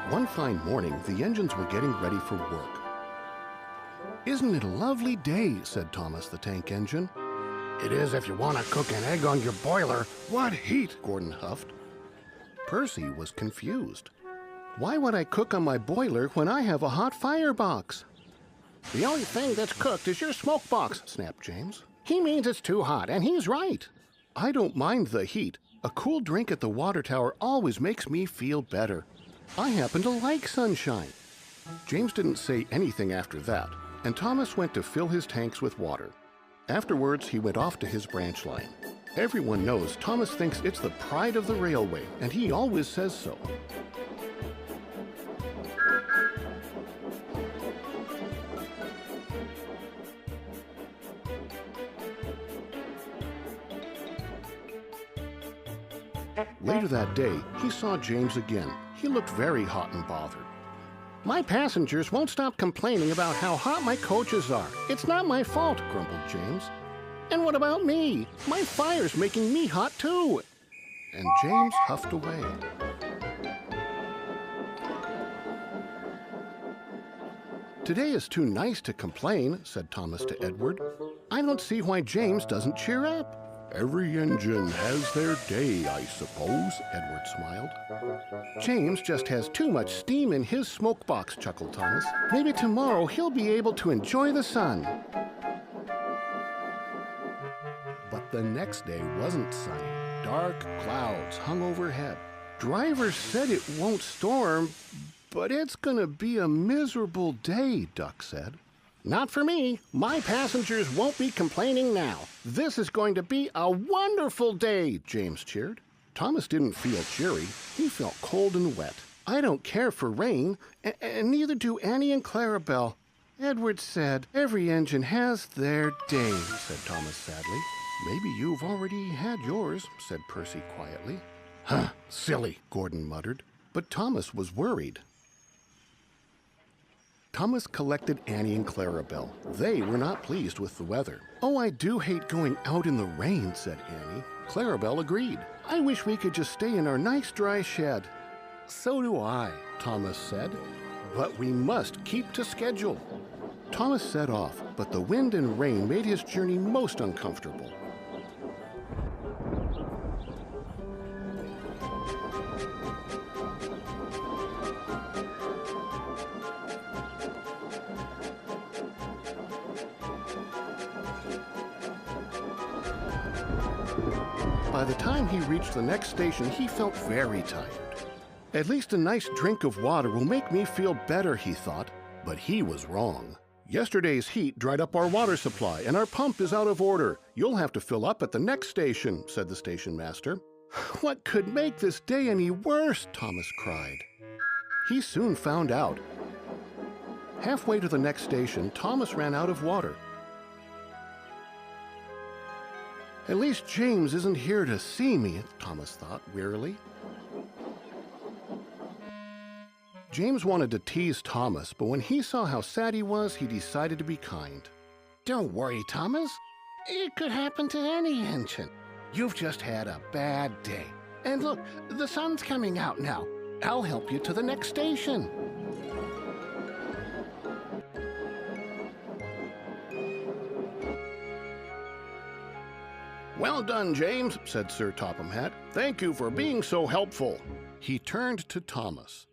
One fine morning, the engines were getting ready for work. "Isn't it a lovely day?" said Thomas the tank engine. "It is if you want to cook an egg on your boiler." "What heat!" Gordon huffed. Percy was confused. "Why would I cook on my boiler when I have a hot firebox?" "The only thing that's cooked is your smoke box," snapped James. "He means it's too hot, and he's right." "I don't mind the heat. A cool drink at the water tower always makes me feel better. I happen to like sunshine." James didn't say anything after that, and Thomas went to fill his tanks with water. Afterwards, he went off to his branch line. Everyone knows Thomas thinks it's the pride of the railway, and he always says so. Later that day, he saw James again. He looked very hot and bothered. "My passengers won't stop complaining about how hot my coaches are. It's not my fault," grumbled James. "And what about me? My fire's making me hot too." And James huffed away. "Today is too nice to complain," said Thomas to Edward. "I don't see why James doesn't cheer up." "Every engine has their day, I suppose," Edward smiled. "James just has too much steam in his smoke box," chuckled Thomas. "Maybe tomorrow he'll be able to enjoy the sun." But the next day wasn't sunny. Dark clouds hung overhead. "Driver said it won't storm, but it's gonna be a miserable day," Duck said. "Not for me. My passengers won't be complaining now. This is going to be a wonderful day," James cheered. Thomas didn't feel cheery. He felt cold and wet. "I don't care for rain, and neither do Annie and Clarabelle. Edward said every engine has their day," said Thomas sadly. "Maybe you've already had yours," said Percy quietly. "Huh, silly," Gordon muttered. But Thomas was worried. Thomas collected Annie and Clarabelle. They were not pleased with the weather. "Oh, I do hate going out in the rain," said Annie. Clarabelle agreed. "I wish we could just stay in our nice dry shed." "So do I," Thomas said. "But we must keep to schedule." Thomas set off, but the wind and rain made his journey most uncomfortable. By the time he reached the next station, he felt very tired. "At least a nice drink of water will make me feel better," he thought. But he was wrong. "Yesterday's heat dried up our water supply, and our pump is out of order. You'll have to fill up at the next station," said the station master. "What could make this day any worse?" Thomas cried. He soon found out. Halfway to the next station, Thomas ran out of water. "At least James isn't here to see me," Thomas thought wearily. James wanted to tease Thomas, but when he saw how sad he was, he decided to be kind. "Don't worry, Thomas. It could happen to any engine. You've just had a bad day. And look, the sun's coming out now. I'll help you to the next station." "Well done, James," said Sir Topham Hatt. "Thank you for being so helpful." He turned to Thomas.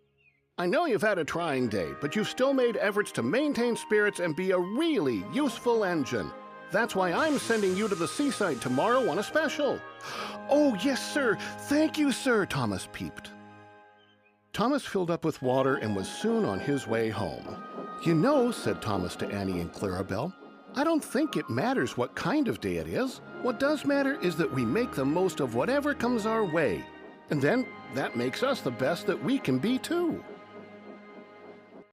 "I know you've had a trying day, but you've still made efforts to maintain spirits and be a really useful engine. That's why I'm sending you to the seaside tomorrow on a special." "Oh, yes, sir. Thank you, sir," Thomas peeped. Thomas filled up with water and was soon on his way home. "You know," said Thomas to Annie and Clarabelle, "I don't think it matters what kind of day it is. What does matter is that we make the most of whatever comes our way. And then that makes us the best that we can be, too."